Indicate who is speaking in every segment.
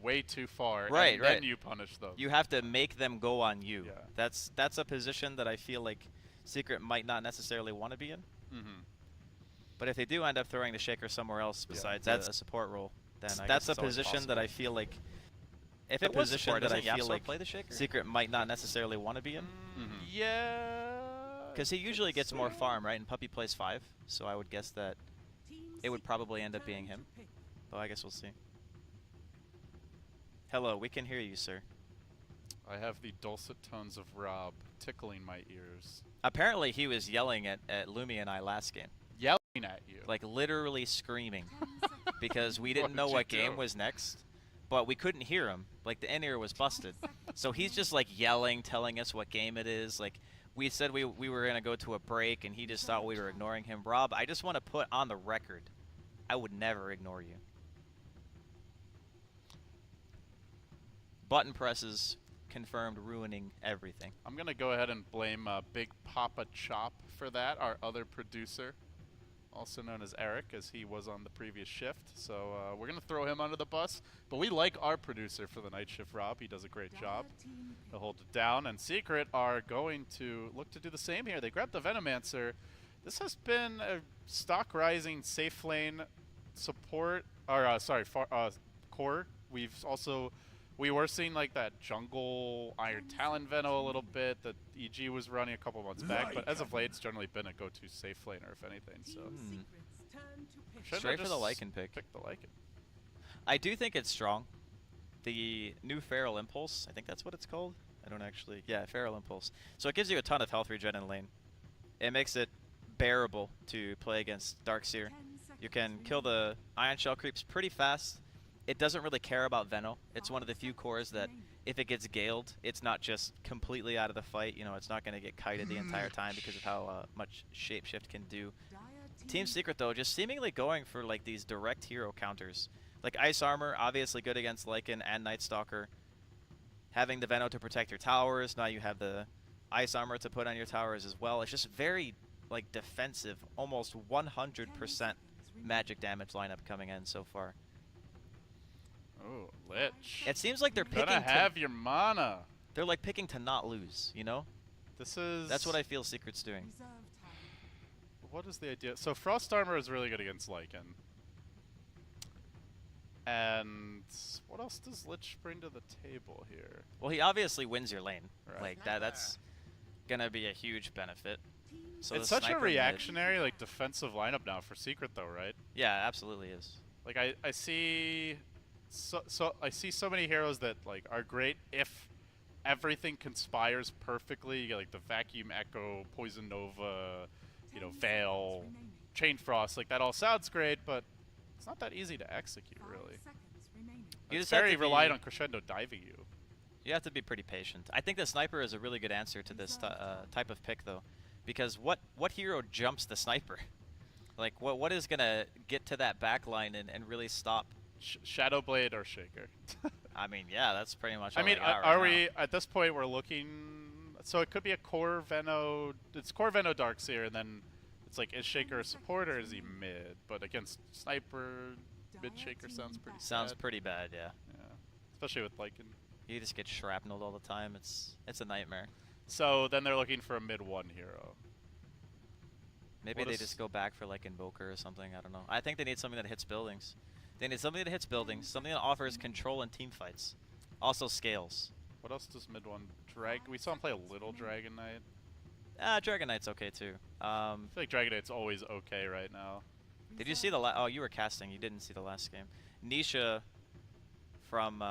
Speaker 1: way too far,
Speaker 2: Right,
Speaker 1: and
Speaker 2: right.
Speaker 1: then you punish them.
Speaker 2: You have to make them go on you.
Speaker 1: Yeah.
Speaker 2: That's a position that I feel like Secret might not necessarily want to be in.
Speaker 1: Mm-hmm.
Speaker 2: But if they do end up throwing the Shaker somewhere else besides a support role, then I
Speaker 3: That's
Speaker 2: guess
Speaker 3: a
Speaker 2: it's
Speaker 3: position
Speaker 2: that I feel like
Speaker 3: if
Speaker 2: a
Speaker 3: it was
Speaker 2: position
Speaker 3: support,
Speaker 2: that I
Speaker 3: doesn't
Speaker 2: feel
Speaker 3: Yapso
Speaker 2: like
Speaker 3: play the Shaker?
Speaker 2: Secret might not necessarily want to be in.
Speaker 1: Mm-hmm. Yeah.
Speaker 2: Because he usually gets more farm, right? And Puppy plays 5, so I would guess that it would probably end up being him. But I guess we'll see. Hello, we can hear you, sir.
Speaker 1: I have the dulcet tones of Rob tickling my ears.
Speaker 2: Apparently he was yelling at Lumi and I last game.
Speaker 1: Yelling at you.
Speaker 2: Like literally screaming. Because we didn't know
Speaker 1: did
Speaker 2: what
Speaker 1: you
Speaker 2: game
Speaker 1: do?
Speaker 2: was next. But we couldn't hear him. Like the in-ear was busted. So he's just like yelling, telling us what game it is. Like we said we were going to go to a break and he just thought we were ignoring him. Rob, I just want to put on the record, I would never ignore you. Button presses confirmed ruining everything.
Speaker 1: I'm going to go ahead and blame Big Papa Chop for that, our other producer, also known as Eric, as he was on the previous shift. So we're going to throw him under the bus. But we like our producer for the night shift, Rob. He does a great job to hold it down. And Secret are going to look to do the same here. They grabbed the Venomancer. This has been a stock rising safe lane support, or core. We were seeing like that jungle Iron Talon Veno a little bit that EG was running a couple months back, but as of late it's generally been a go-to safe laner if anything. So
Speaker 2: Straight for the Lycan pick.
Speaker 1: Pick the Lycan.
Speaker 2: I do think it's strong. The new Feral Impulse, I think that's what it's called. I don't actually, yeah, Feral Impulse. So it gives you a ton of health regen in lane. It makes it bearable to play against Darkseer. You can kill the Ion Shell creeps pretty fast. It doesn't really care about Veno. It's one of the few cores that if it gets galed, it's not just completely out of the fight. You know, it's not going to get kited the entire time because of how much Shapeshift can do. Team Secret, though, just seemingly going for like these direct hero counters. Like Ice Armor, obviously good against Lycan and Night Stalker. Having the Veno to protect your towers, now you have the Ice Armor to put on your towers as well. It's just very like defensive, almost 100% magic damage lineup coming in so far.
Speaker 1: Oh, Lich.
Speaker 2: It seems like they're picking
Speaker 1: Gonna have your mana.
Speaker 2: They're like picking to not lose, you know? That's what I feel Secret's doing.
Speaker 1: What is the idea? So Frost Armor is really good against Lycan. And what else does Lich bring to the table here?
Speaker 2: Well, he obviously wins your lane.
Speaker 1: Right.
Speaker 2: Like that's gonna be a huge benefit. So
Speaker 1: it's such a reactionary, like defensive lineup now for Secret, though, right?
Speaker 2: Yeah, absolutely is.
Speaker 1: Like I see, I see so many heroes that like are great if everything conspires perfectly. You get like the Vacuum Echo, Poison Nova, you know, Veil, Chain Frost. Like that all sounds great, but it's not that easy to execute, really. It's very reliant on Crescendo diving you.
Speaker 2: You have to be pretty patient. I think the Sniper is a really good answer to this type of pick, though, because what hero jumps the Sniper? Like what is gonna get to that back line and really stop?
Speaker 1: Shadowblade or Shaker.
Speaker 2: I mean, yeah, that's pretty much.
Speaker 1: I mean, are we at this point? We're looking. So it could be a core Veno. It's core Veno Darkseer, and then it's like, is Shaker a support or is he mid? But against Sniper, mid Shaker sounds pretty bad.
Speaker 2: Yeah.
Speaker 1: Yeah, especially with Lycan.
Speaker 2: You just get shrapnelled all the time. It's a nightmare.
Speaker 1: So then they're looking for a mid one hero.
Speaker 2: Maybe they just go back for like Invoker or something. I don't know. I think they need something that hits buildings. They need something that hits buildings, something that offers control in team fights. Also scales.
Speaker 1: What else does mid one? We saw him play a little Dragon Knight.
Speaker 2: Dragon Knight's okay too.
Speaker 1: I feel like Dragon Knight's always okay right now.
Speaker 2: Did you see the oh, you were casting. You didn't see the last game. Nisha from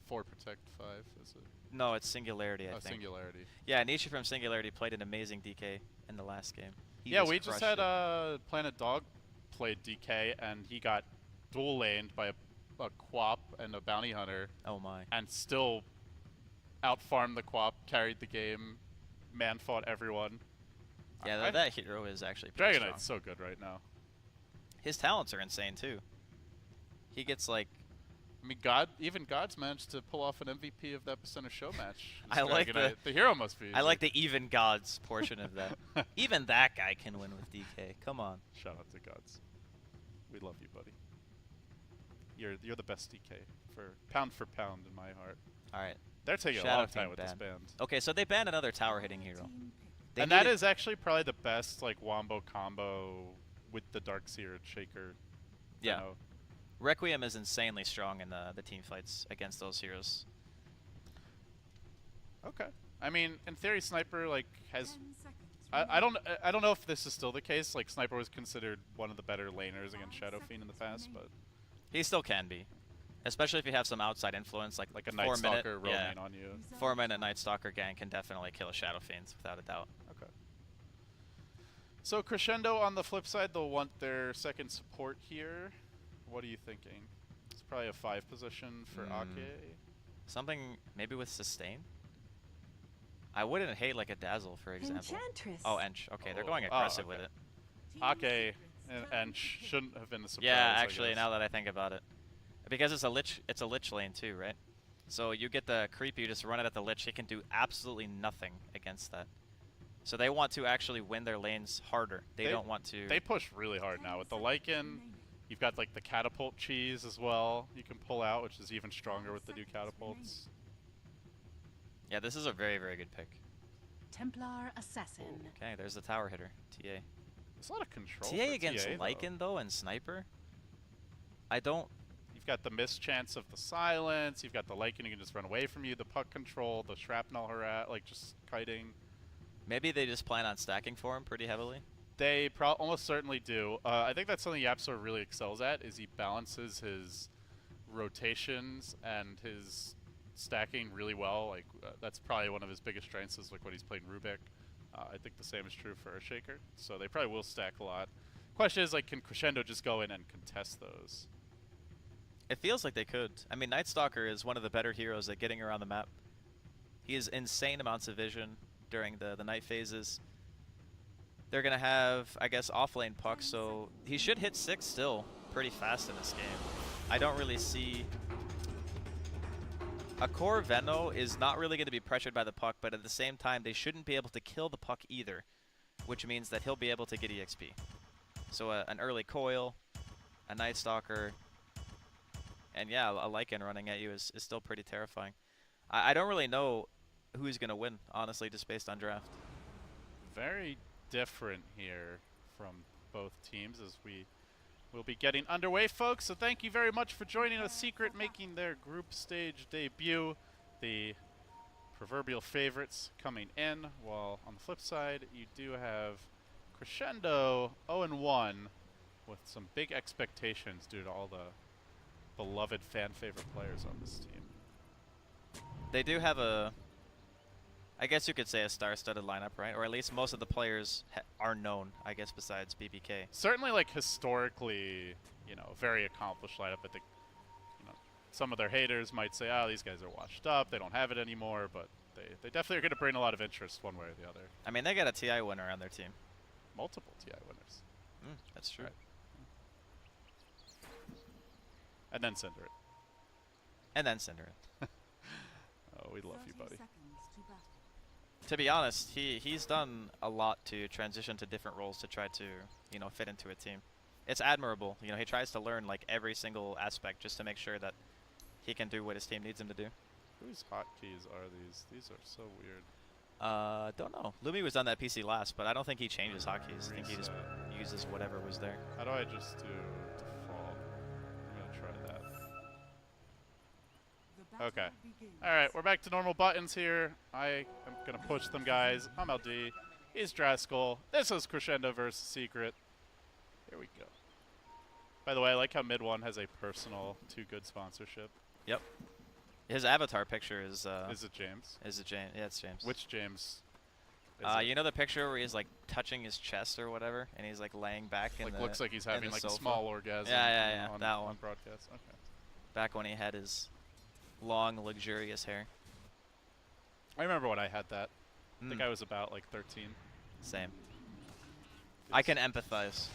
Speaker 1: 4 Protect 5, is it?
Speaker 2: No, it's Singularity, I think.
Speaker 1: Singularity.
Speaker 2: Yeah, Nisha from Singularity played an amazing DK in the last game.
Speaker 1: Yeah, we just had Planet Dog played DK, and he got dual laned by a Quap and a Bounty Hunter.
Speaker 2: Oh my.
Speaker 1: And still outfarmed the Quap, carried the game, man fought everyone.
Speaker 2: Yeah, that hero is actually pretty
Speaker 1: Dragon
Speaker 2: strong.
Speaker 1: Knight's so good right now.
Speaker 2: His talents are insane too. He gets like...
Speaker 1: I mean, even God's managed to pull off an MVP of that Percenter Show match.
Speaker 2: I like
Speaker 1: the hero must be.
Speaker 2: I like the even Gods portion of that. Even that guy can win with DK. Come on.
Speaker 1: Shout out to Gods. We love you, buddy. You're the best DK for pound in my heart.
Speaker 2: All right.
Speaker 1: They're taking a
Speaker 2: Shadow
Speaker 1: long time
Speaker 2: Fiend
Speaker 1: with this
Speaker 2: ban.
Speaker 1: band.
Speaker 2: Okay, so they banned another tower hitting hero. They
Speaker 1: And that
Speaker 2: needed-
Speaker 1: is actually probably the best like wombo combo with the Darkseer Shaker.
Speaker 2: Yeah.
Speaker 1: Deno.
Speaker 2: Requiem is insanely strong in the team fights against those heroes.
Speaker 1: Okay. I mean, in theory, Sniper like has. I don't know if this is still the case. Like Sniper was considered one of the better laners against Shadow Fiend in the past, but
Speaker 2: He still can be, especially if you have some outside influence, like
Speaker 1: like a
Speaker 2: 4
Speaker 1: Night
Speaker 2: minute,
Speaker 1: Stalker roaming on you.
Speaker 2: 4-minute Night Stalker gank can definitely kill a Shadow Fiend without a doubt.
Speaker 1: Okay. So Crescendo on the flip side, they'll want their second support here. What are you thinking? It's probably a 5 position for Ake.
Speaker 2: Something maybe with sustain. I wouldn't hate like a Dazzle, for example.
Speaker 3: Enchantress.
Speaker 2: Oh, Ench. Okay, they're
Speaker 1: Oh,
Speaker 2: going
Speaker 1: oh,
Speaker 2: aggressive
Speaker 1: okay.
Speaker 2: with it.
Speaker 1: Ake and shouldn't have been the surprise.
Speaker 2: Yeah,
Speaker 1: I
Speaker 2: actually,
Speaker 1: guess.
Speaker 2: now that I think about it, because it's a lich lane too, right? So you get the creep, you just run it at the lich. He can do absolutely nothing against that. So they want to actually win their lanes harder. They don't want to.
Speaker 1: They push really hard now with the Lycan. You've got like the catapult cheese as well. You can pull out, which is even stronger with the new catapults.
Speaker 2: Yeah, this is a very, very good pick.
Speaker 3: Templar Assassin.
Speaker 2: Okay, there's the tower hitter, TA.
Speaker 1: There's a lot of control.
Speaker 2: TA
Speaker 1: for
Speaker 2: against
Speaker 1: TA,
Speaker 2: Lycan though and Sniper. I don't.
Speaker 1: You've got the mischance of the silence. You've got the Lycan who can just run away from you. The puck control, the shrapnel harass, like just kiting.
Speaker 2: Maybe they just plan on stacking for him pretty heavily.
Speaker 1: They almost certainly do. I think that's something Yapsor really excels at, is he balances his rotations and his stacking really well. Like that's probably one of his biggest strengths is like when he's playing Rubik. I think the same is true for Earthshaker. So they probably will stack a lot. Question is like, can Crescendo just go in and contest those?
Speaker 2: It feels like they could. I mean, Night Stalker is one of the better heroes at getting around the map. He has insane amounts of vision during the night phases. They're going to have, I guess, offlane puck, so he should hit 6 still pretty fast in this game. I don't really see... A core Venno is not really going to be pressured by the puck, but at the same time, they shouldn't be able to kill the puck either, which means that he'll be able to get EXP. So an early coil, a Night Stalker, and yeah, a Lycan running at you is still pretty terrifying. I don't really know who's going to win, honestly, just based on draft.
Speaker 1: Very different here from both teams as we will be getting underway, folks. So thank you very much for joining us. Secret making their group stage debut. The proverbial favorites coming in, while on the flip side, you do have Crescendo 0-1 with some big expectations due to all the beloved fan favorite players on this team.
Speaker 2: They do have a, I guess you could say a star-studded lineup, right? Or at least most of the players are known, I guess, besides BBK.
Speaker 1: Certainly, like, historically, you know, very accomplished lineup. I think, you know, some of their haters might say, oh, these guys are washed up, they don't have it anymore, but they definitely are going to bring a lot of interest one way or the other.
Speaker 2: I mean, they got a TI winner on their team.
Speaker 1: Multiple TI winners.
Speaker 2: That's true.
Speaker 1: Right. And then Cinderit.
Speaker 2: And then Cinderit.
Speaker 1: Oh, we love you, buddy.
Speaker 2: To be honest, he's done a lot to transition to different roles to try to, you know, fit into a team. It's admirable. You know, he tries to learn like every single aspect just to make sure that he can do what his team needs him to do.
Speaker 1: Whose hotkeys are these? These are so weird.
Speaker 2: Don't know. Lumi was on that PC last, but I don't think he changes hotkeys. I think he just
Speaker 1: Reset.
Speaker 2: uses whatever was there.
Speaker 1: How do I just do default? I'm going to try that. Okay. Alright, we're back to normal buttons here. I am going to push them, guys. I'm LD. He's Draskell. This is Crescendo versus Secret. Here we go. By the way, I like how Mid One has a personal Too Good sponsorship.
Speaker 2: Yep. His avatar picture is
Speaker 1: Is it James?
Speaker 2: Is it James? Yeah, it's James.
Speaker 1: Which James? Is
Speaker 2: You know the picture where he's like touching his chest or whatever, and he's like laying back in
Speaker 1: like
Speaker 2: the
Speaker 1: looks like he's
Speaker 2: in
Speaker 1: having
Speaker 2: the
Speaker 1: like a
Speaker 2: sofa?
Speaker 1: small orgasm.
Speaker 2: Yeah,
Speaker 1: on,
Speaker 2: that
Speaker 1: on
Speaker 2: one.
Speaker 1: broadcast. Okay.
Speaker 2: Back when he had his long, luxurious hair.
Speaker 1: I remember when I had that. I think
Speaker 2: Mm.
Speaker 1: I was about like 13.
Speaker 2: Same. I can empathize.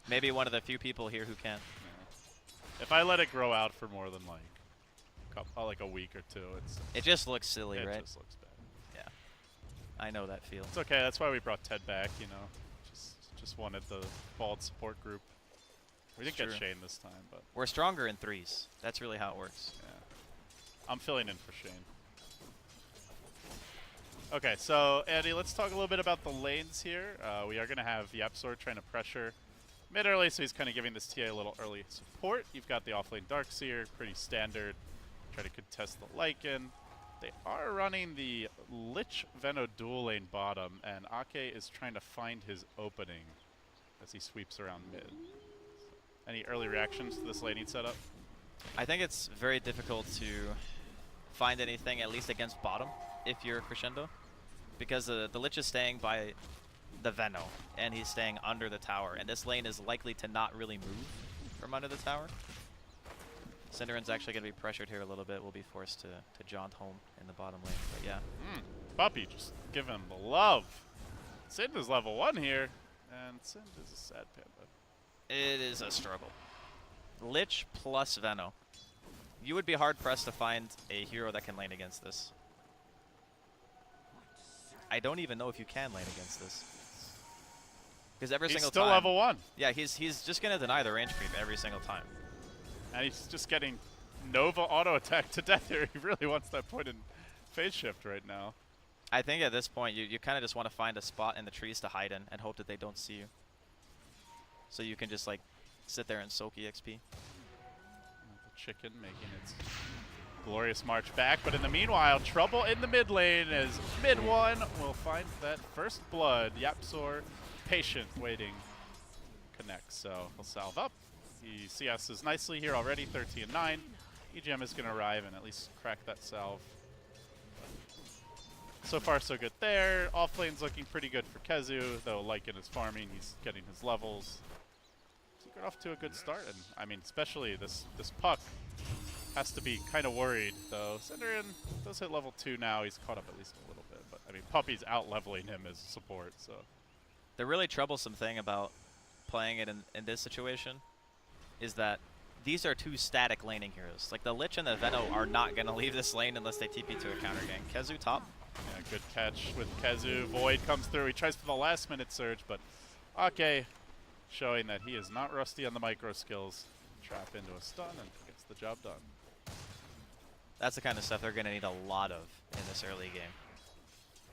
Speaker 2: Maybe one of the few people here who can.
Speaker 1: Yeah. If I let it grow out for more than like a week or two,
Speaker 2: It just looks silly,
Speaker 1: it
Speaker 2: right?
Speaker 1: just looks bad.
Speaker 2: Yeah. I know that feel.
Speaker 1: It's okay. That's why we brought Ted back. You know, just wanted the bald support group. We didn't get Shane this time, but
Speaker 2: we're stronger in threes. That's really how it works.
Speaker 1: yeah. I'm filling in for Shane. Okay, so Andy, let's talk a little bit about the lanes here. We are going to have Yapzor trying to pressure mid early, so he's kind of giving this TA a little early support. You've got the offlane Darkseer, pretty standard. Try to contest the Lycan. They are running the Lich Veno dual lane bottom, and Ake is trying to find his opening as he sweeps around mid. Any early reactions to this laning setup?
Speaker 2: I think it's very difficult to find anything, at least against bottom, if you're Crescendo. Because the Lich is staying by the Veno, and he's staying under the tower. And this lane is likely to not really move from under the tower. Cinderen's actually going to be pressured here a little bit. We'll be forced to jaunt home in the bottom lane. But yeah.
Speaker 1: Puppy just giving him the love. Sind is level 1 here, and Sind is a sad panda.
Speaker 2: It is a struggle. Lich plus Veno. You would be hard-pressed to find a hero that can lane against this. I don't even know if you can lane against this. Because every single time...
Speaker 1: He's still level 1.
Speaker 2: Yeah, he's just going to deny the range creep every single time.
Speaker 1: And he's just getting Nova auto attack to death here. He really wants that point in phase shift right now.
Speaker 2: I think at this point, you kind of just want to find a spot in the trees to hide in and hope that they don't see you. So you can just like sit there and soak EXP.
Speaker 1: The chicken making its glorious march back, but in the meanwhile, trouble in the mid lane as mid one will find that first blood. Yapzor, patient, waiting, connects. So he'll salve up. He CS's nicely here already, 13 and 9. EGM is going to arrive and at least crack that salve. So far, so good there. Off lane's looking pretty good for Kezu, though Lycan is farming. He's getting his levels. Got off to a good start, and I mean, especially this puck has to be kind of worried, though. Cinderin does hit level 2 now. He's caught up at least a little bit, but I mean, Puppy's out-leveling him as support, so.
Speaker 2: The really troublesome thing about playing it in this situation is that these are two static laning heroes. Like, the Lich and the Veno are not going to leave this lane unless they TP to a counter gang. Kezu top.
Speaker 1: Yeah, good catch with Kezu. Void comes through. He tries for the last-minute surge, but Ake showing that he is not rusty on the micro skills. Trap into a stun and gets the job done.
Speaker 2: That's the kind of stuff they're going to need a lot of in this early game.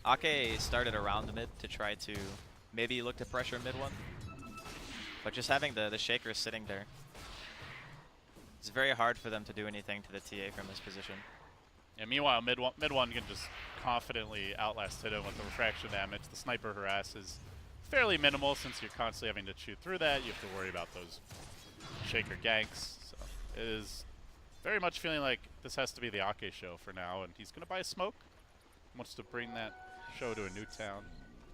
Speaker 2: Ake started around mid to try to maybe look to pressure mid one. But just having the Shaker sitting there, it's very hard for them to do anything to the TA from this position.
Speaker 1: And meanwhile, mid one can just confidently outlast hit him with the refraction damage. The sniper harass is fairly minimal since you're constantly having to chew through that. You have to worry about those Shaker ganks. So it is very much feeling like this has to be the Ake show for now, and he's going to buy a smoke. Wants to bring that show to a new town.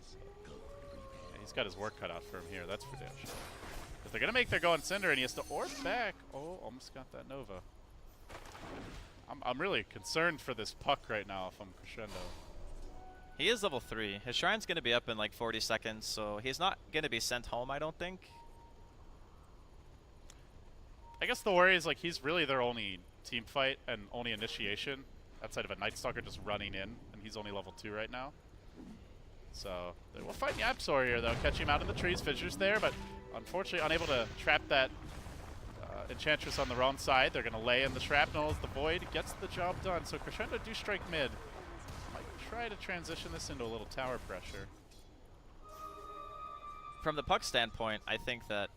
Speaker 1: So, yeah, he's got his work cut out for him here, that's for damn sure. If they're going to make their go on Cinder, and he has to orb back. Oh, almost got that Nova. I'm really concerned for this puck right now if I'm Crescendo.
Speaker 2: He is level 3. His Shrine's going to be up in like 40 seconds, so he's not going to be sent home, I don't think.
Speaker 1: I guess the worry is like he's really their only team fight and only initiation outside of a Night Stalker just running in, and he's only level 2 right now. So they will fight Yapzor here though, catch him out of the trees. Fissure's there, but unfortunately unable to trap that Enchantress on the wrong side. They're going to lay in the shrapnels. The Void gets the job done. So Crescendo do strike mid. Might try to transition this into a little tower pressure.
Speaker 2: From the puck standpoint, I think that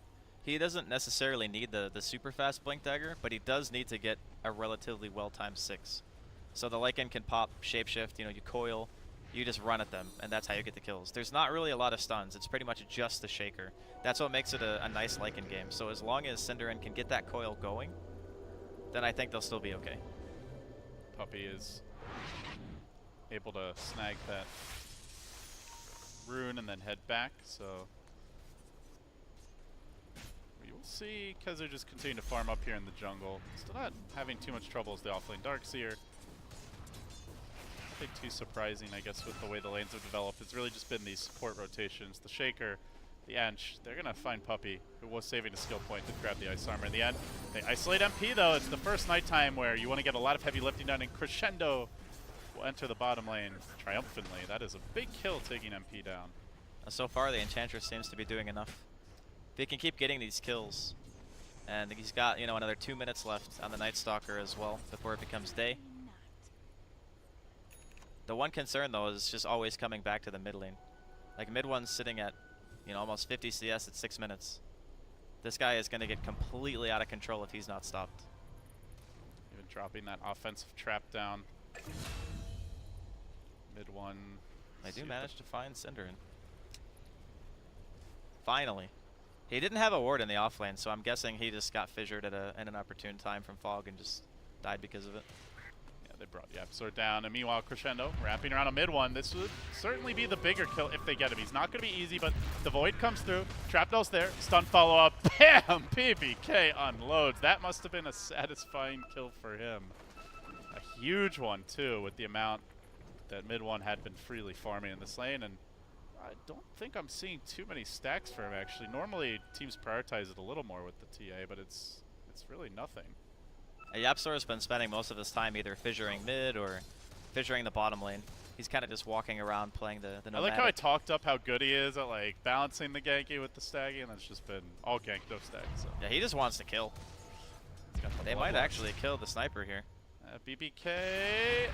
Speaker 2: he doesn't necessarily need the super fast Blink Dagger, but he does need to get a relatively well-timed 6. So the Lycan can pop, shapeshift, you coil, you just run at them, and that's how you get the kills. There's not really a lot of stuns. It's pretty much just the Shaker. That's what makes it a nice Lycan game. So as long as Cinderin can get that coil going, then I think they'll still be okay.
Speaker 1: Puppy is able to snag that rune and then head back, so we will see Kezu just continue to farm up here in the jungle. Still not having too much trouble as the offlane Darkseer. Nothing too surprising, I guess, with the way the lanes have developed. It's really just been these support rotations. The Shaker, the Ench, they're going to find Puppy, who was saving a skill point to grab the Ice Armor in the end. They isolate MP, though. It's the first nighttime where you want to get a lot of heavy lifting done, and Crescendo will enter the bottom lane triumphantly. That is a big kill, taking MP down.
Speaker 2: So far, the Enchantress seems to be doing enough. They can keep getting these kills. And he's got, you know, another 2 minutes left on the Night Stalker as well before it becomes day. The one concern, though, is just always coming back to the mid lane. Like, mid one's sitting at, you know, almost 50 CS at 6 minutes. This guy is going to get completely out of control if he's not stopped.
Speaker 1: Even dropping that offensive trap down. Mid one.
Speaker 2: They do manage to find Cinderin. Finally. He didn't have a ward in the offlane, so I'm guessing he just got fissured at an opportune time from Fog and just died because of it.
Speaker 1: Yeah, they brought Yapsor down, and meanwhile Crescendo wrapping around a mid one. This would certainly be the bigger kill if they get him. He's not going to be easy, but the Void comes through. Trapdoor's there. Stun follow-up. Bam! PBK unloads. That must have been a satisfying kill for him. A huge one, too, with the amount that mid one had been freely farming in this lane, and I don't think I'm seeing too many stacks for him, actually. Normally, teams prioritize it a little more with the TA, but it's really nothing.
Speaker 2: Yapsor has been spending most of his time either fissuring mid or fissuring the bottom lane. He's kind of just walking around playing the nomadic.
Speaker 1: I like how I talked up how good he is at like balancing the ganky with the staggy, and that's just been all gank, no stag. So.
Speaker 2: Yeah, he just wants to kill. They might actually kill the sniper here.
Speaker 1: BBK.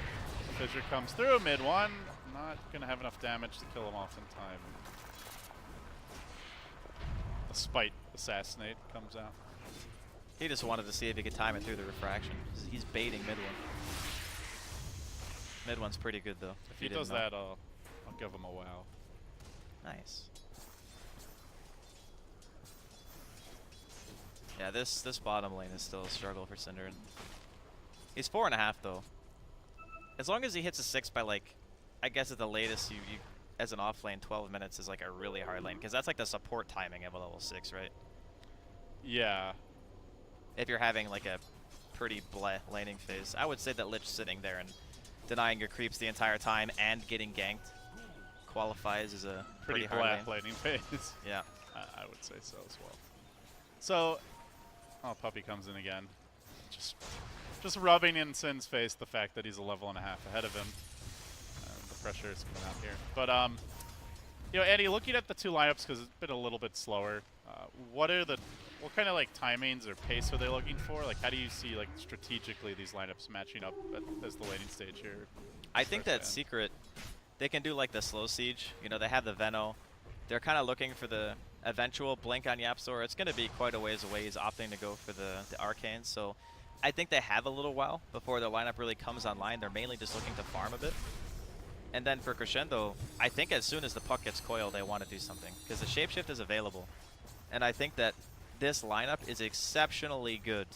Speaker 1: Fissure comes through, mid one. Not going to have enough damage to kill him off in time. The Spite Assassinate comes out.
Speaker 2: He just wanted to see if he could time it through the refraction. He's baiting mid one. Mid one's pretty good though.
Speaker 1: If he does that, I'll give him a wow.
Speaker 2: Nice. Yeah, this bottom lane is still a struggle for Cinderin. He's 4.5 though. As long as he hits a 6 by like, I guess at the latest, you as an off lane, 12 minutes is like a really hard lane, because that's like the support timing of a level 6, right?
Speaker 1: Yeah.
Speaker 2: If you're having like a pretty bleh laning phase, I would say that Lich sitting there and denying your creeps the entire time and getting ganked qualifies as a pretty hard
Speaker 1: bleh
Speaker 2: lane.
Speaker 1: laning phase.
Speaker 2: Yeah.
Speaker 1: I would say so as well. So, oh, Puppy comes in again. Just rubbing in Sin's face the fact that he's a level and a half ahead of him. The pressure is coming out here. But, you know, Andy, looking at the two lineups, because it's been a little bit slower, what kind of, like, timings or pace are they looking for? Like, how do you see, like, strategically these lineups matching up as the laning stage here?
Speaker 2: I think that Secret, they can do, like, the slow siege. You know, they have the Veno. They're kind of looking for the eventual blink on Yapsor. It's going to be quite a ways away. He's opting to go for the Arcane, so I think they have a little while before their lineup really comes online. They're mainly just looking to farm a bit. And then for Crescendo, I think as soon as the puck gets coiled, they want to do something, because the Shapeshift is available. And I think that this lineup is exceptionally good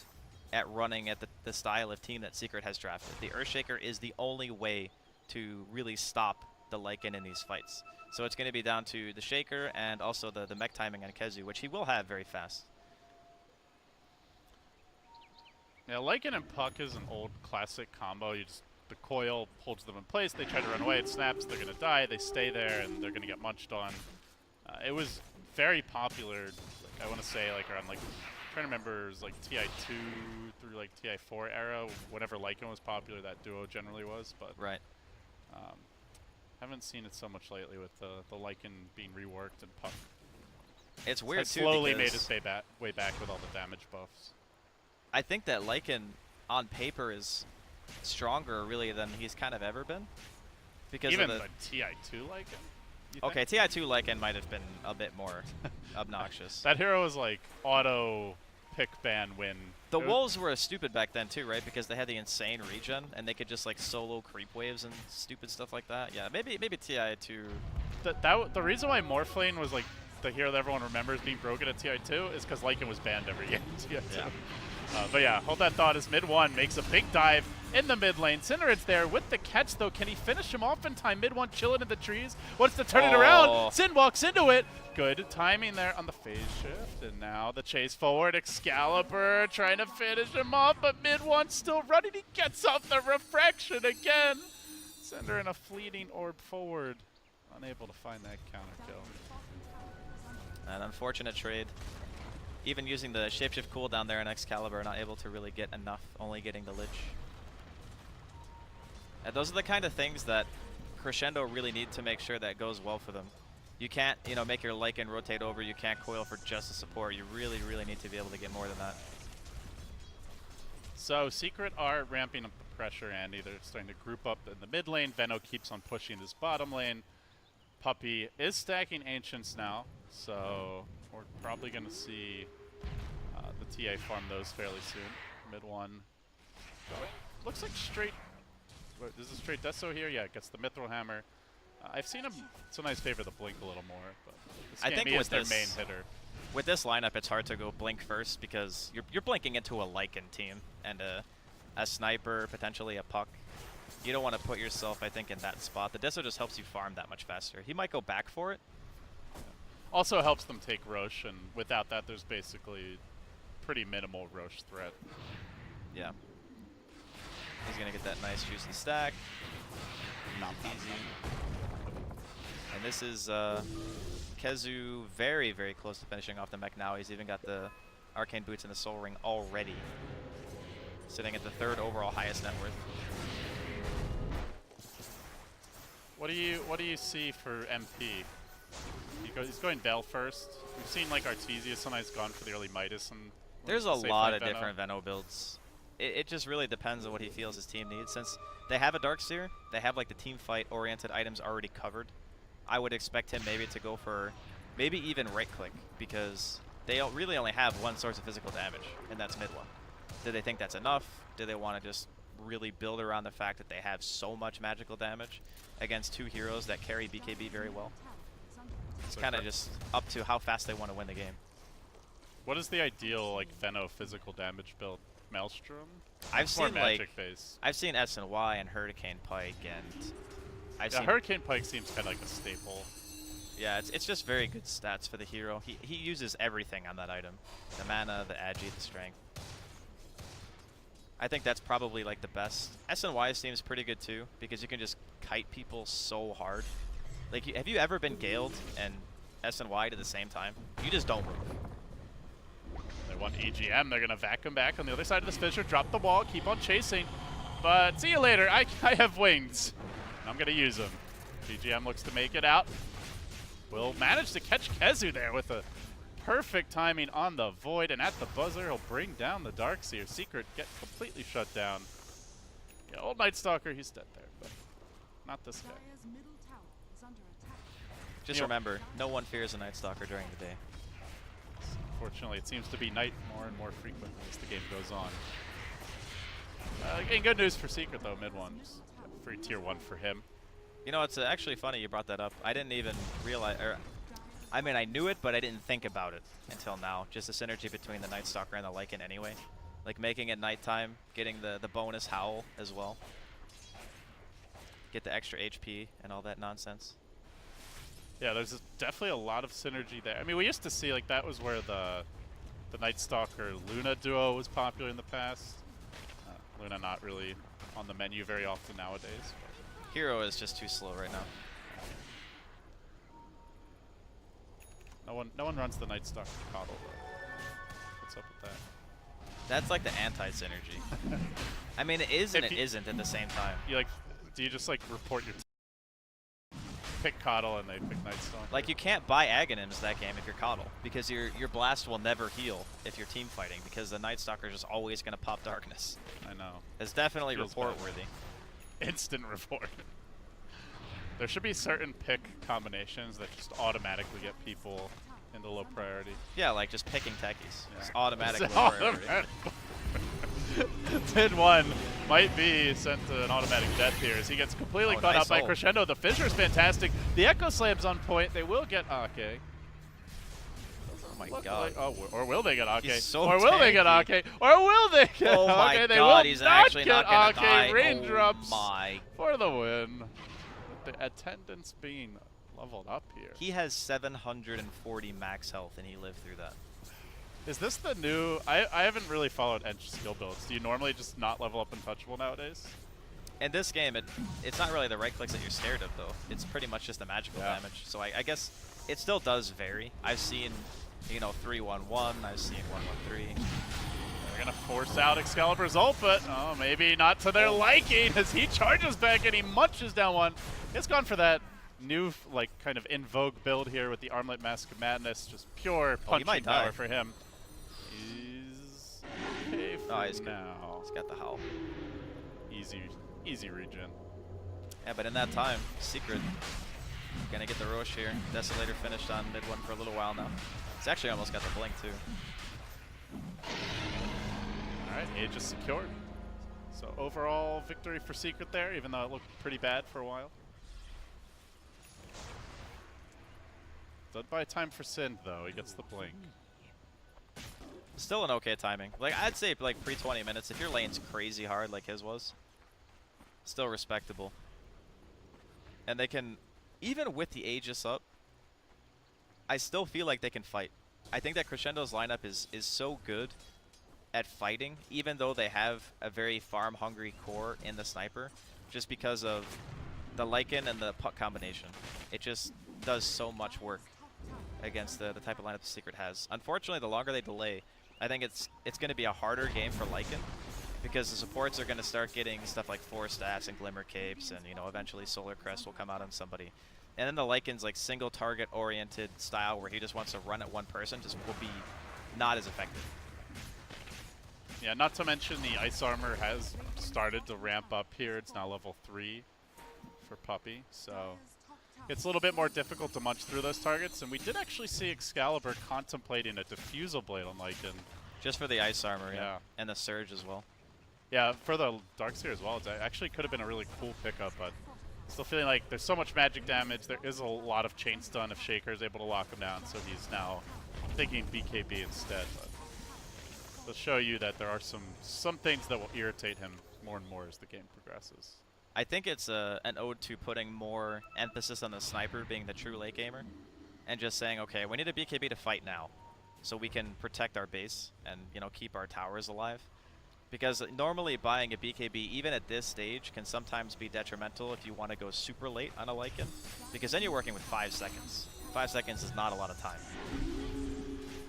Speaker 2: at running at the style of team that Secret has drafted. The Earthshaker is the only way to really stop the Lycan in these fights. So it's going to be down to the Shaker and also the mech timing on Kezu, which he will have very fast.
Speaker 1: Yeah, Lycan and Puck is an old classic combo. The coil holds them in place, they try to run away, it snaps, they're going to die, they stay there, and they're going to get munched on. It was very popular, like, I want to say, like around, like, I'm trying to remember, it was like TI2 through like TI4 era, whenever Lycan was popular, that duo generally was, but
Speaker 2: right.
Speaker 1: Haven't seen it so much lately with the Lycan being reworked and Puck.
Speaker 2: It's weird
Speaker 1: Has
Speaker 2: too,
Speaker 1: slowly made its way back with all the damage buffs.
Speaker 2: I think that Lycan on paper is stronger really than he's kind of ever been. Because
Speaker 1: even
Speaker 2: of
Speaker 1: the TI2 Lycan?
Speaker 2: Okay, TI2 Lycan might have been a bit more obnoxious.
Speaker 1: That hero was like auto pick ban win.
Speaker 2: The Wolves were stupid back then too, right? Because they had the insane regen and they could just like solo creep waves and stupid stuff like that. Yeah, maybe TI2.
Speaker 1: The reason why Morphlane was like the hero that everyone remembers being broken at TI2 is because Lycan was banned every game in TI2.
Speaker 2: Yeah.
Speaker 1: But yeah, hold that thought as mid one makes a big dive in the mid lane. Cinderin's there with the catch though. Can he finish him off in time? Mid one chilling in the trees. Wants to turn it around. Sin walks into it. Good timing there on the phase shift. And now the chase forward. Excalibur trying to finish him off, but mid one still running. He gets off the refraction again. Cinderin a fleeting orb forward. Unable to find that counter kill.
Speaker 2: An unfortunate trade. Even using the shapeshift cooldown there in Excalibur, not able to really get enough, only getting the Lich. And those are the kind of things that Crescendo really need to make sure that goes well for them. You can't, you know, make your Lycan rotate over. You can't coil for just the support. You really, really need to be able to get more than that.
Speaker 1: So Secret are ramping up the pressure and either starting to group up in the mid lane. Venno keeps on pushing this bottom lane. Puppey is stacking Ancients now, so we're probably going to see the TA farm those fairly soon. Mid one going, looks like straight. What, is this straight Deso here? Yeah, gets the Mithril Hammer. I've seen him sometimes favor the Blink a little more, but this
Speaker 2: I think
Speaker 1: he is
Speaker 2: with
Speaker 1: their
Speaker 2: this,
Speaker 1: main hitter.
Speaker 2: With this lineup, it's hard to go Blink first because you're blinking into a Lycan team and a sniper, potentially a puck. You don't want to put yourself, I think, in that spot. The Deso just helps you farm that much faster. He might go back for it.
Speaker 1: Also helps them take Roche, and without that, there's basically pretty minimal Roche threat.
Speaker 2: Yeah. He's going to get that nice juicy stack. Not easy. And this is Kezu very, very close to finishing off the mech now. He's even got the Arcane Boots and the Soul Ring already. Sitting at the 3rd overall highest net worth.
Speaker 1: What do you see for MP? He's going Bell first. We've seen like Artesia sometimes gone for the early Midas, and
Speaker 2: there's a lot of different Venno builds. It just really depends on what he feels his team needs. Since they have a Darkseer, they have like the team fight oriented items already covered. I would expect him maybe to go for maybe even right click because they really only have one source of physical damage, and that's mid one. Do they think that's enough? Do they want to just really build around the fact that they have so much magical damage against 2 heroes that carry BKB very well? It's kind of just up to how fast they want to win the game.
Speaker 1: What is the ideal like Venno physical damage build? Maelstrom?
Speaker 2: I've seen
Speaker 1: magic
Speaker 2: like
Speaker 1: phase.
Speaker 2: I've seen SNY and Hurricane Pike, and I've seen
Speaker 1: Hurricane Pike seems kind of like a staple.
Speaker 2: Yeah, it's just very good stats for the hero. He uses everything on that item: the mana, the agi, the strength. I think that's probably like the best. SNY seems pretty good too because you can just kite people so hard. Like, have you ever been Galed and SNY'd at the same time? You just don't move.
Speaker 1: They want EGM. They're going to vacuum back on the other side of this fissure, drop the wall, keep on chasing. But see you later. I have wings. And I'm going to use them. EGM looks to make it out. Will manage to catch Kezu there with a perfect timing on the Void. And at the buzzer, he'll bring down the Darkseer. Secret get completely shut down. Yeah, old Night Stalker, he's dead there. But not this guy.
Speaker 2: Just remember, no one fears a Night Stalker during the day.
Speaker 1: Unfortunately, it seems to be night more and more frequently as the game goes on. And good news for Secret, though. Mid one's free tier 1 for him.
Speaker 2: You know, it's actually funny you brought that up. I didn't even realize, or I mean, I knew it, but I didn't think about it until now. Just the synergy between the Night Stalker and the Lycan anyway. Like making it nighttime, getting the bonus Howl as well. Get the extra HP and all that nonsense.
Speaker 1: Yeah, there's definitely a lot of synergy there. I mean, we used to see like that was where the Night Stalker Luna duo was popular in the past. Luna not really on the menu very often nowadays.
Speaker 2: Hero is just too slow right now.
Speaker 1: No one runs the Night Stalker coddle though. What's up with that?
Speaker 2: That's like the anti-synergy. I mean, it is and it isn't at the same time.
Speaker 1: You like, do you just like report your pick coddle and they pick Night Stalker?
Speaker 2: Like, you can't buy Aghanims that game if you're coddle because your blast will never heal if you're team fighting because the Night Stalker is just always going to pop darkness.
Speaker 1: I know.
Speaker 2: It's definitely
Speaker 1: Feels
Speaker 2: report
Speaker 1: bad.
Speaker 2: worthy.
Speaker 1: Instant report. There should be certain pick combinations that just automatically get people into low priority.
Speaker 2: Yeah, like just picking techies.
Speaker 1: Yeah.
Speaker 2: It's automatic
Speaker 1: It's
Speaker 2: low priority.
Speaker 1: Mid one might be sent to an automatic death here as he gets completely caught
Speaker 2: nice
Speaker 1: up by
Speaker 2: ult.
Speaker 1: Crescendo. The Fissure's fantastic. The Echo Slam's on point. They will get Ake.
Speaker 2: Oh my
Speaker 1: Look
Speaker 2: god.
Speaker 1: like, or will they get Ake?
Speaker 2: He's so
Speaker 1: or will they get
Speaker 2: tanky.
Speaker 1: Ake? Or will they get
Speaker 2: Oh my
Speaker 1: Ake? They
Speaker 2: god,
Speaker 1: will
Speaker 2: he's
Speaker 1: not
Speaker 2: actually
Speaker 1: get
Speaker 2: not gonna
Speaker 1: Ake.
Speaker 2: die.
Speaker 1: Raindrops
Speaker 2: Oh my.
Speaker 1: for the win. The attendance being leveled up here.
Speaker 2: He has 740 max health and he lived through that.
Speaker 1: Is this the new... I haven't really followed Ench skill builds. Do you normally just not level up Untouchable nowadays?
Speaker 2: In this game, it's not really the right clicks that you're scared of, though. It's pretty much just the magical damage. So I guess it still does vary. I've seen, you know, 3-1-1. I've seen 1-1-3.
Speaker 1: They're going to force out Excalibur's ult, but maybe not to their liking as he charges back and he munches down one. It's gone for that. new, like, kind of in vogue build here with the Armlet Mask of Madness. Just pure
Speaker 2: Oh, he might
Speaker 1: punching power
Speaker 2: die.
Speaker 1: for him. He's okay for
Speaker 2: He's good.
Speaker 1: now.
Speaker 2: He's got the howl.
Speaker 1: Easy regen.
Speaker 2: Yeah, but in that time, Secret gonna get the Roche here. Desolator finished on mid one for a little while now. He's actually almost got the blink too.
Speaker 1: Alright, Age is secured. So overall victory for Secret there, even though it looked pretty bad for a while. Doesn't buy time for Sind though, he gets the blink.
Speaker 2: Still an okay timing. Like, I'd say like pre-20 minutes, if your lane's crazy hard like his was, still respectable. And they can, even with the Aegis up, I still feel like they can fight. I think that Crescendo's lineup is so good at fighting, even though they have a very farm-hungry core in the sniper, just because of the Lycan and the puck combination. It just does so much work against the type of lineup the Secret has. Unfortunately, the longer they delay, I think it's going to be a harder game for Lycan, because the supports are going to start getting stuff like Force Stats and Glimmer Capes, and, you know, eventually Solar Crest will come out on somebody. And then the Lycan's like single target oriented style where he just wants to run at one person just will be not as effective.
Speaker 1: Yeah, not to mention the Ice Armor has started to ramp up here. It's now level 3 for Puppey, so it's a little bit more difficult to munch through those targets. And we did actually see Excalibur contemplating a Diffusal Blade on Lycan.
Speaker 2: Just for the Ice Armor,
Speaker 1: Yeah.
Speaker 2: And the Surge as well.
Speaker 1: Yeah, for the Darkseer as well. It actually could have been a really cool pickup, but still feeling like there's so much magic damage. There is a lot of chain stun if Shaker is able to lock him down, so he's now thinking BKB instead. But they'll show you that there are some things that will irritate him more and more as the game progresses.
Speaker 2: I think it's an ode to putting more emphasis on the sniper being the true late gamer, and just saying, okay, we need a BKB to fight now, so we can protect our base and, you know, keep our towers alive. Because normally buying a BKB, even at this stage, can sometimes be detrimental if you want to go super late on a Lycan, because then you're working with 5 seconds. 5 seconds is not a lot of time.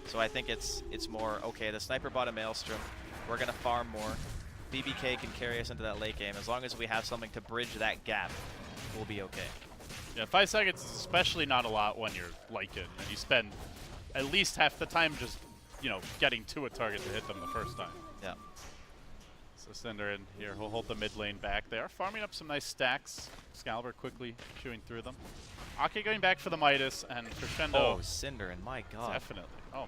Speaker 2: So I think it's more, okay, the sniper bought a Maelstrom, we're going to farm more, BBK can carry us into that late game. As long as we have something to bridge that gap, we'll be okay.
Speaker 1: Yeah, 5 seconds is especially not a lot when you're Lycan, and you spend at least half the time just, you know, getting to a target to hit them the first time.
Speaker 2: Yeah.
Speaker 1: So Cinder in here, he'll hold the mid lane back. They are farming up some nice stacks. Excalibur quickly chewing through them. Ake going back for the Midas, and Crescendo.
Speaker 2: Oh, Cinder, and my god.
Speaker 1: Definitely. Oh,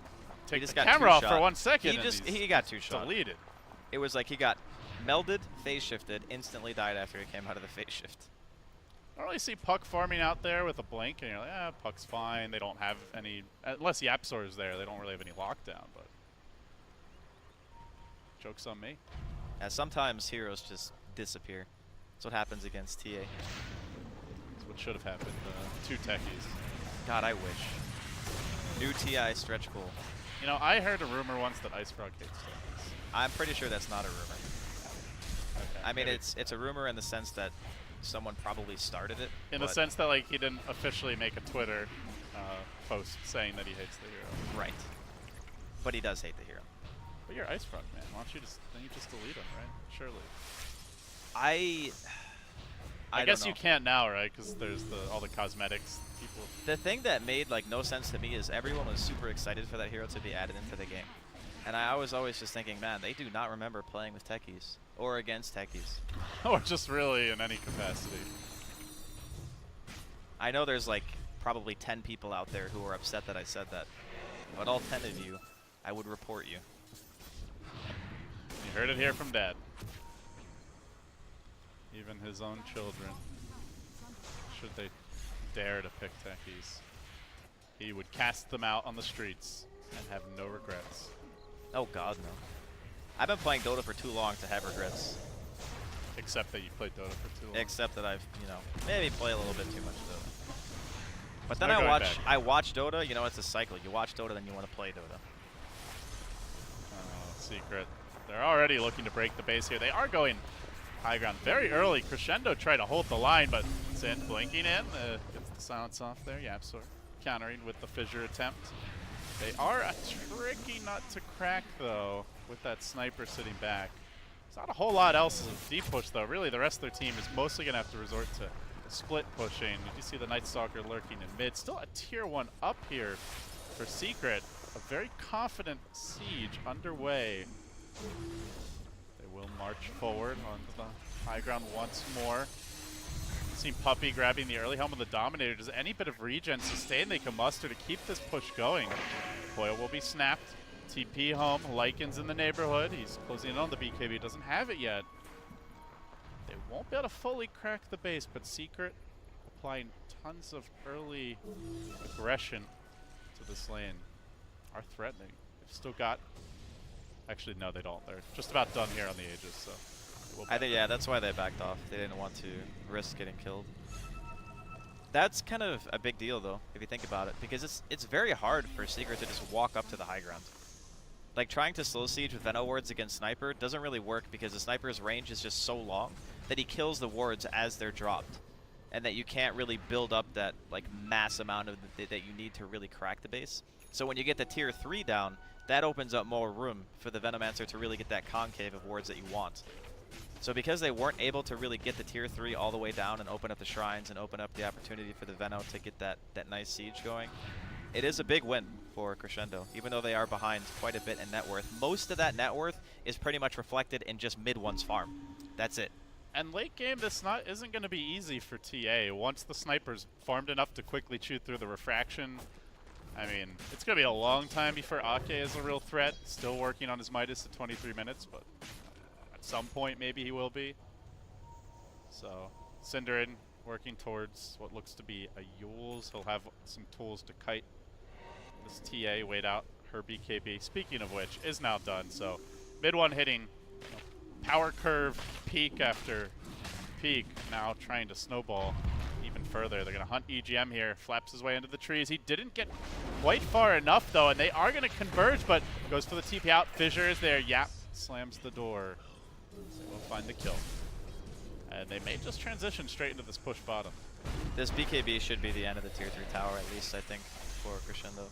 Speaker 2: He
Speaker 1: take
Speaker 2: just
Speaker 1: the
Speaker 2: got
Speaker 1: camera off
Speaker 2: two-shot.
Speaker 1: for 1 second.
Speaker 2: He got 2-shot.
Speaker 1: Deleted.
Speaker 2: It was like he got melded, phase shifted, instantly died after he came out of the phase shift.
Speaker 1: I don't really see Puck farming out there with a blink, and you're like, ah, Puck's fine. They don't have any, unless Yapsor is there, they don't really have any lockdown, but joke's on me.
Speaker 2: Sometimes heroes just disappear. That's what happens against TA.
Speaker 1: That's what should have happened. 2 techies.
Speaker 2: God, I wish. New TI stretch goal.
Speaker 1: You know, I heard a rumor once that Ice Frog hates techies.
Speaker 2: I'm pretty sure that's not a rumor.
Speaker 1: Okay,
Speaker 2: I mean,
Speaker 1: maybe.
Speaker 2: it's a rumor in the sense that someone probably started it.
Speaker 1: In the sense that, like, he didn't officially make a Twitter post saying that he hates the hero.
Speaker 2: Right. But he does hate the hero.
Speaker 1: But you're Ice Frog, man. Why don't you just delete him, right? Surely.
Speaker 2: I
Speaker 1: guess
Speaker 2: don't
Speaker 1: you
Speaker 2: know.
Speaker 1: can't now, right? Because there's all the cosmetics people.
Speaker 2: The thing that made like no sense to me is everyone was super excited for that hero to be added into the game. And I was always just thinking, man, they do not remember playing with techies or against techies.
Speaker 1: Or just really in any capacity.
Speaker 2: I know there's like probably 10 people out there who are upset that I said that. But all 10 of you, I would report you.
Speaker 1: You heard it here from Dad. Even his own children, should they dare to pick techies, he would cast them out on the streets and have no regrets.
Speaker 2: Oh god, no. I've been playing Dota for too long to have regrets.
Speaker 1: Except that you played Dota for too long.
Speaker 2: Except that I've, you know, maybe play a little bit too much Dota. But then
Speaker 1: Not going
Speaker 2: I
Speaker 1: back.
Speaker 2: watch Dota, you know, it's a cycle. You watch Dota, then you want to play Dota.
Speaker 1: Secret. They're already looking to break the base here. They are going high ground very early. Crescendo tried to hold the line, but Sin blinking in. Gets the silence off there. Yapsor countering with the fissure attempt. They are a tricky nut to crack, though, with that sniper sitting back. There's not a whole lot else as a deep push, though. Really, the rest of their team is mostly going to have to resort to split pushing. Did you see the Night Stalker lurking in mid? Still a tier 1 up here for Secret. A very confident siege underway. They will march forward onto the high ground once more. Seen Puppey grabbing the early helm of the Dominator. Does any bit of regen sustain they can muster to keep this push going? Coil will be snapped. TP home. Lycan's in the neighborhood. He's closing in on the BKB. Doesn't have it yet. They won't be able to fully crack the base, but Secret applying tons of early aggression to this lane. Are threatening. They've still got... Actually, no, they don't. They're just about done here on the Aegis, so...
Speaker 2: I think, yeah, that's why they backed off. They didn't want to risk getting killed. That's kind of a big deal, though, if you think about it, because it's very hard for Secret to just walk up to the high ground. Like, trying to slow siege with Venom wards against Sniper doesn't really work because the Sniper's range is just so long that he kills the wards as they're dropped, and that you can't really build up that, like, mass amount of that you need to really crack the base. So when you get the tier 3 down, that opens up more room for the Venomancer to really get that concave of wards that you want. So because they weren't able to really get the tier 3 all the way down and open up the shrines and open up the opportunity for the Veno to get that nice siege going, it is a big win for Crescendo, even though they are behind quite a bit in net worth. Most of that net worth is pretty much reflected in just mid one's farm. That's it.
Speaker 1: And late game, this isn't going to be easy for TA. Once the Sniper's farmed enough to quickly chew through the refraction, I mean, it's going to be a long time before Ake is a real threat. Still working on his Midas at 23 minutes, but at some point maybe he will be. So, Cinderin working towards what looks to be a Yules. He'll have some tools to kite this TA, wait out her BKB. Speaking of which, is now done. So, mid one hitting, power curve, peak after peak. Now trying to snowball even further. They're going to hunt EGM here. Flaps his way into the trees. He didn't get quite far enough, though, and they are going to converge, but goes for the TP out. Fissure is there. Yap slams the door. So we'll find the kill. And they may just transition straight into this push bottom.
Speaker 2: This BKB should be the end of the tier 3 tower, at least, I think, for Crescendo.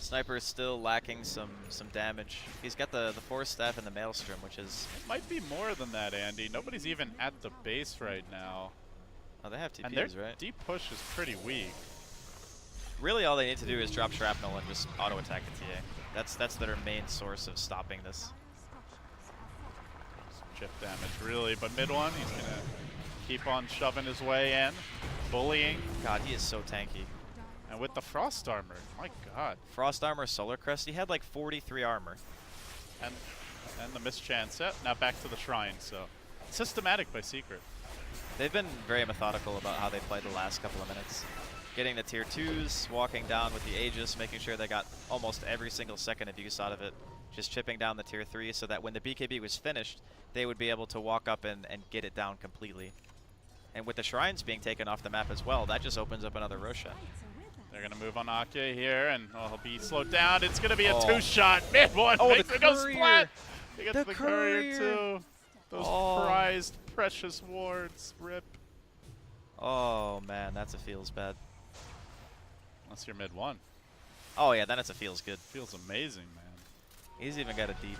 Speaker 2: Sniper is still lacking some damage. He's got the Force Staff and the Maelstrom, which is...
Speaker 1: It might be more than that, Andy. Nobody's even at the base right now.
Speaker 2: Oh, they have TPs,
Speaker 1: and their
Speaker 2: right?
Speaker 1: deep push is pretty weak.
Speaker 2: Really, all they need to do is drop Shrapnel and just auto-attack the TA. That's their main source of stopping this.
Speaker 1: Some chip damage, really. But mid one, he's going to keep on shoving his way in. Bullying.
Speaker 2: God, he is so tanky.
Speaker 1: And with the Frost Armor, my god.
Speaker 2: Frost Armor, Solar Crest, he had like 43 armor.
Speaker 1: And the mischance. Yep, now back to the Shrine, so systematic by Secret.
Speaker 2: They've been very methodical about how they played the last couple of minutes. Getting the tier 2s, walking down with the Aegis, making sure they got almost every single second of use out of it. Just chipping down the tier 3 so that when the BKB was finished, they would be able to walk up and get it down completely. And with the Shrines being taken off the map as well, that just opens up another Rosha.
Speaker 1: They're going to move on Ake here, and he'll be slowed down. It's going to be a two-shot. Mid one makes it go splat. He gets the courier too. Those prized, precious wards. Rip.
Speaker 2: Oh, man, that's a feels bad.
Speaker 1: Unless you're mid one.
Speaker 2: Oh, yeah, then it's a feels good.
Speaker 1: Feels amazing, man.
Speaker 2: He's even got a DD.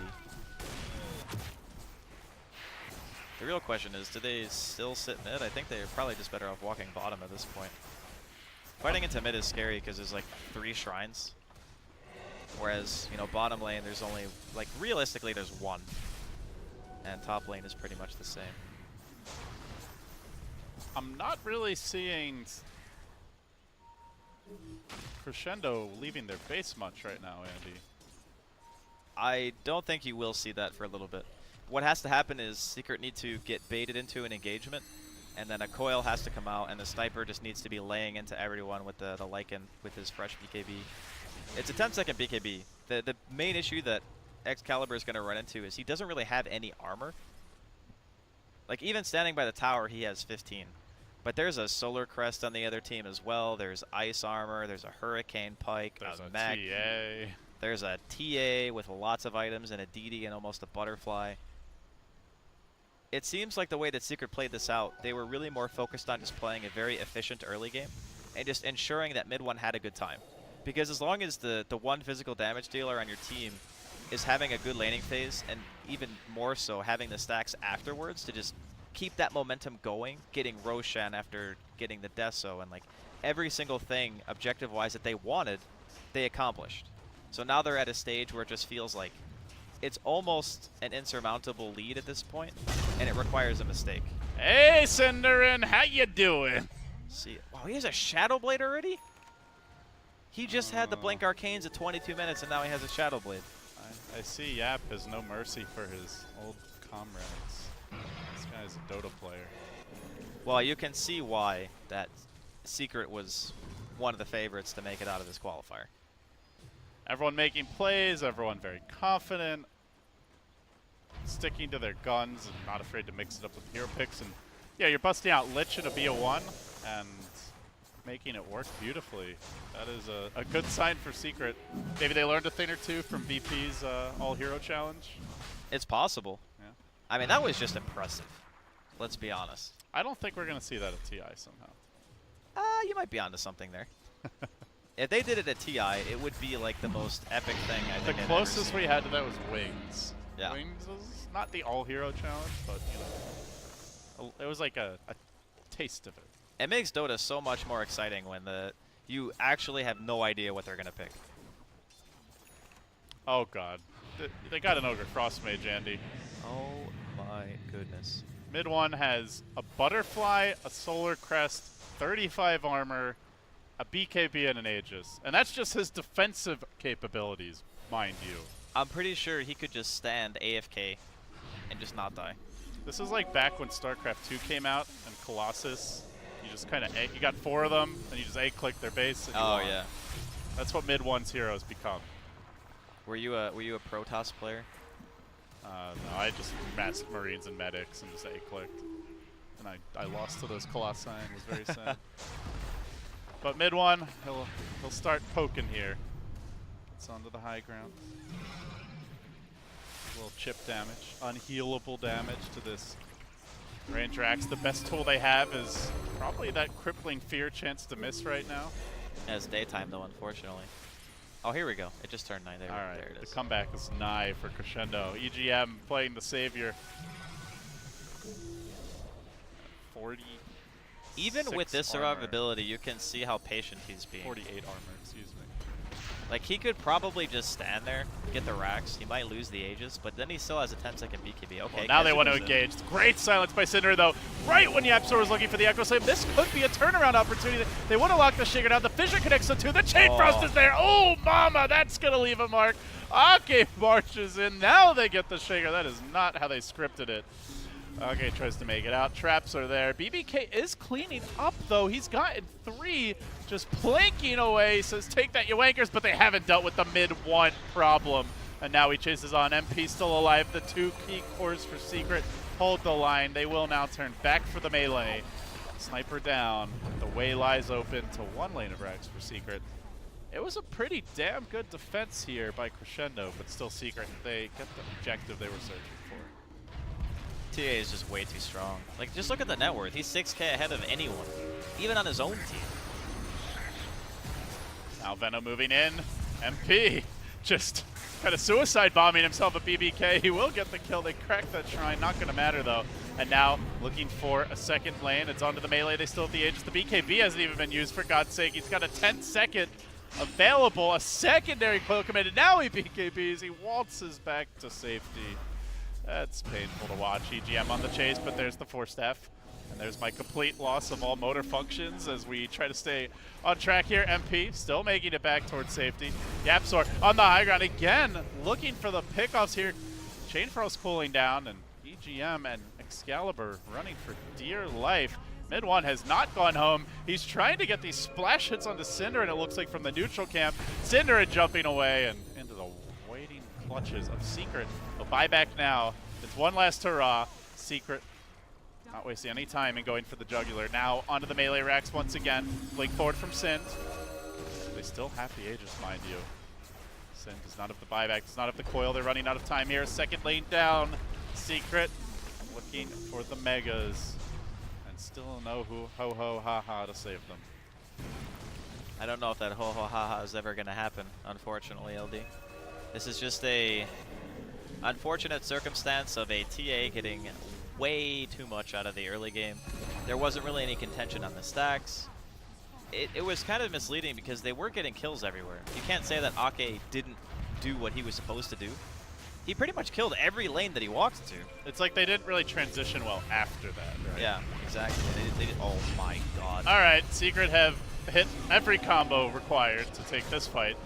Speaker 2: The real question is, do they still sit mid? I think they're probably just better off walking bottom at this point. Fighting into mid is scary because there's like 3 shrines. Whereas, you know, bottom lane there's only, like, realistically there's 1. And top lane is pretty much the same.
Speaker 1: I'm not really seeing Crescendo leaving their base much right now, Andy.
Speaker 2: I don't think you will see that for a little bit. What has to happen is Secret need to get baited into an engagement, and then a coil has to come out, and the Sniper just needs to be laying into everyone with the Lycan with his fresh BKB. It's a 10-second BKB. The main issue that Excalibur is going to run into is he doesn't really have any armor. Like, even standing by the tower, he has 15. But there's a Solar Crest on the other team as well. There's Ice Armor. There's a Hurricane Pike.
Speaker 1: There's a
Speaker 2: Mag.
Speaker 1: TA.
Speaker 2: There's a TA with lots of items and a DD and almost a Butterfly. It seems like the way that Secret played this out, they were really more focused on just playing a very efficient early game and just ensuring that mid one had a good time. Because as long as the one physical damage dealer on your team is having a good laning phase, and even more so having the stacks afterwards to just keep that momentum going, getting Roshan after getting the Deso, and like every single thing objective-wise that they wanted, they accomplished. So now they're at a stage where it just feels like it's almost an insurmountable lead at this point, and it requires a mistake.
Speaker 1: Hey, Cinderin, how you doing?
Speaker 2: See, wow, he has a Shadow Blade already? He just had the Blink Arcanes at 22 minutes, and now he has a Shadow Blade.
Speaker 1: I see Yap has no mercy for his old comrades. This guy's a Dota player.
Speaker 2: Well, you can see why that Secret was one of the favorites to make it out of this qualifier.
Speaker 1: Everyone making plays, everyone very confident, sticking to their guns and not afraid to mix it up with hero picks. And yeah, you're busting out Lich in a BO1 and making it work beautifully. That is a good sign for Secret. Maybe they learned a thing or two from VP's all-hero challenge.
Speaker 2: It's possible.
Speaker 1: Yeah.
Speaker 2: I mean, that was just impressive. Let's be honest.
Speaker 1: I don't think we're going to see that at TI somehow.
Speaker 2: You might be onto something there. If they did it at TI, it would be like the most epic thing I
Speaker 1: The
Speaker 2: think I've ever
Speaker 1: closest
Speaker 2: seen.
Speaker 1: we had to that was Wings.
Speaker 2: Yeah.
Speaker 1: Wings was not the all-hero challenge, but you know, it was like a taste of it.
Speaker 2: It makes Dota so much more exciting when you actually have no idea what they're going to pick.
Speaker 1: Oh god. They got an Ogre Frost Mage, Andy.
Speaker 2: Oh my goodness.
Speaker 1: Mid one has a Butterfly, a Solar Crest, 35 armor, a BKB, and an Aegis. And that's just his defensive capabilities, mind you.
Speaker 2: I'm pretty sure he could just stand AFK and just not die.
Speaker 1: This is like back when StarCraft 2 came out and Colossus. You just kind of you got 4 of them, and you just A-click their base. And you
Speaker 2: Oh
Speaker 1: won.
Speaker 2: yeah.
Speaker 1: That's what mid one's heroes become.
Speaker 2: Were you a Protoss player?
Speaker 1: No, I just masked Marines and medics and just A-clicked. And I lost to those Colossi and was very sad. But mid one, he'll start poking here. It's onto the high ground. A little chip damage, unhealable damage to this Ranger Axe. The best tool they have is probably that crippling fear chance to miss right now.
Speaker 2: It's daytime though, unfortunately. Oh, here we go. It just turned 9. There,
Speaker 1: All right,
Speaker 2: there it
Speaker 1: the
Speaker 2: is.
Speaker 1: comeback is nigh for Crescendo. EGM playing the savior. 40.
Speaker 2: Even with this
Speaker 1: armor.
Speaker 2: survivability, you can see how patient he's being.
Speaker 1: 48 armor, excuse me.
Speaker 2: Like, he could probably just stand there, get the racks. He might lose the Aegis, but then he still has a 10-second BKB. Okay.
Speaker 1: Well, now they
Speaker 2: catches
Speaker 1: want to
Speaker 2: him.
Speaker 1: engage. Great silence by Cinder, though. Right when Yapsor was looking for the Echo Slam, this could be a turnaround opportunity. They want to lock the Shaker down. The Fissure connects the 2. The Chain Frost is there. Oh, mama, that's going to leave a mark. Ake marches in. Now they get the Shaker. That is not how they scripted it. Okay, tries to make it out. Traps are there. BBK is cleaning up, though. He's gotten 3, just planking away. Says, take that, you wankers, but they haven't dealt with the mid-1 problem. And now he chases on. MP still alive. The 2 key cores for Secret hold the line. They will now turn back for the melee. Sniper down. The way lies open to 1 lane of racks for Secret. It was a pretty damn good defense here by Crescendo, but still Secret. They get the objective they were searching for.
Speaker 2: TA is just way too strong. Like, just look at the net worth. He's 6K ahead of anyone, even on his own team.
Speaker 1: Now Venom moving in. MP just kind of suicide bombing himself at BBK. He will get the kill. They cracked that shrine. Not going to matter, though. And now looking for a second lane. It's onto the melee. They still have the Aegis. The BKB hasn't even been used, for God's sake. He's got a 10-second available. A secondary coil committed. Now he BKBs. He waltzes back to safety. That's painful to watch. EGM on the chase, but there's the forced F. And there's my complete loss of all motor functions as we try to stay on track here. MP still making it back towards safety. Yapsor on the high ground again, looking for the pickoffs here. Chain Frost cooling down, and EGM and Excalibur running for dear life. Mid one has not gone home. He's trying to get these splash hits onto Cinder, and it looks like from the neutral camp. Cinder jumping away and into the waiting clutches of Secret. They'll buy back now. It's one last hurrah. Secret not wasting any time and going for the jugular. Now onto the melee racks once again. Blink forward from Sind. They still have the Aegis, mind you. Sind does not have the buyback, does not have the coil. They're running out of time here. Second lane down. Secret looking for the megas. And still no ho ho ha ha to save them.
Speaker 2: I don't know if that ho ho ha ha is ever going to happen, unfortunately, LD. This is just a unfortunate circumstance of a TA getting way too much out of the early game. There wasn't really any contention on the stacks. It was kind of misleading because they were getting kills everywhere. You can't say that Ake didn't do what he was supposed to do. He pretty much killed every lane that he walked to.
Speaker 1: It's like they didn't really transition well after that, right?
Speaker 2: Yeah, exactly. They did, oh my god.
Speaker 1: All right, Secret have hit every combo required to take this fight.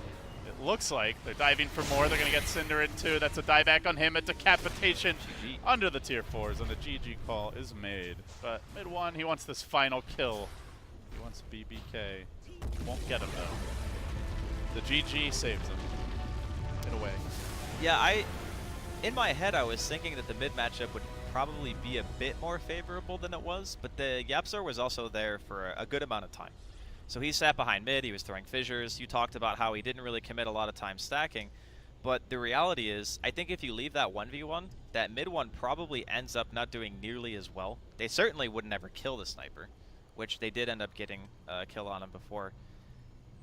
Speaker 1: It looks like they're diving for more. They're going to get Cinder into. That's a dieback on him. A decapitation
Speaker 2: GG.
Speaker 1: under the tier 4s, and the GG call is made. But mid one, he wants this final kill. He wants BBK. Won't get him, though. The GG saves him, in a way.
Speaker 2: Yeah, in my head, I was thinking that the mid matchup would probably be a bit more favorable than it was, but the Yapzor was also there for a good amount of time. So he sat behind mid, he was throwing fissures. You talked about how he didn't really commit a lot of time stacking, but the reality is, I think if you leave that 1v1, that mid one probably ends up not doing nearly as well. They certainly would never kill the sniper, which they did end up getting a kill on him before.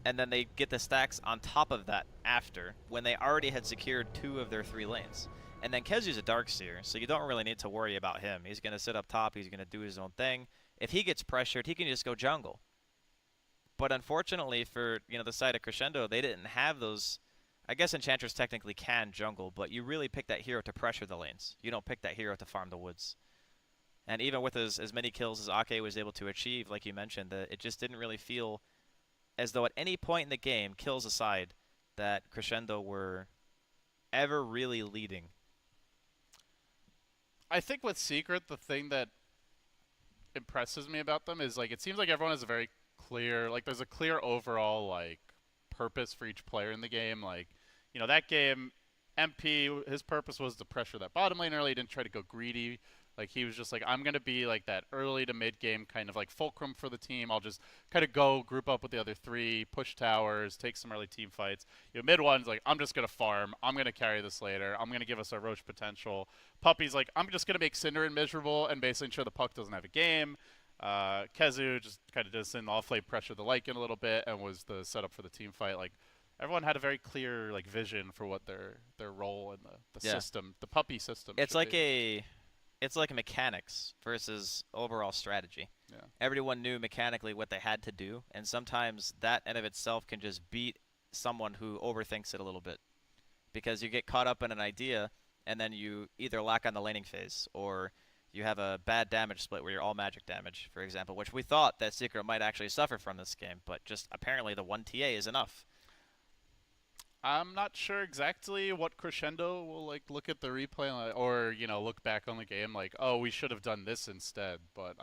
Speaker 2: And then they get the stacks on top of that after, when they already had secured 2 of their 3 lanes. And then Kezu's a Darkseer, so you don't really need to worry about him. He's going to sit up top, he's going to do his own thing. If he gets pressured, he can just go jungle. But unfortunately for, the side of Crescendo, they didn't have those. I guess Enchantress technically can jungle, but you really pick that hero to pressure the lanes. You don't pick that hero to farm the woods. And even with as many kills as Ake was able to achieve, like you mentioned, it just didn't really feel as though at any point in the game, kills aside, that Crescendo were ever really leading.
Speaker 1: I think with Secret, the thing that impresses me about them is, like, it seems like everyone has a very clear, like, there's a clear overall, like, purpose for each player in the game. Like, that game, MP, his purpose was to pressure that bottom lane early. He didn't try to go greedy. Like, he was just like, I'm going to be like that early to mid game kind of like fulcrum for the team. I'll just kind of go group up with the other 3, push towers, take some early team fights. Mid one's like, I'm just going to farm. I'm going to carry this later. I'm going to give us our Roche potential. Puppy's like, I'm just going to make Cinder miserable and basically ensure the puck doesn't have a game. Kezu just kind of does in off-lane pressure the Lycan a little bit and was the setup for the team fight. Like, everyone had a very clear vision for what their role in the system, the Puppy system.
Speaker 2: It's like a mechanics versus overall strategy.
Speaker 1: Yeah.
Speaker 2: Everyone knew mechanically what they had to do, and sometimes that in of itself can just beat someone who overthinks it a little bit. Because you get caught up in an idea, and then you either lack on the laning phase, or you have a bad damage split where you're all magic damage, for example, which we thought that Secret might actually suffer from this game, but just apparently the 1 TA is enough.
Speaker 1: I'm not sure exactly what Crescendo will look at the replay or look back on the game like, oh, we should have done this instead, but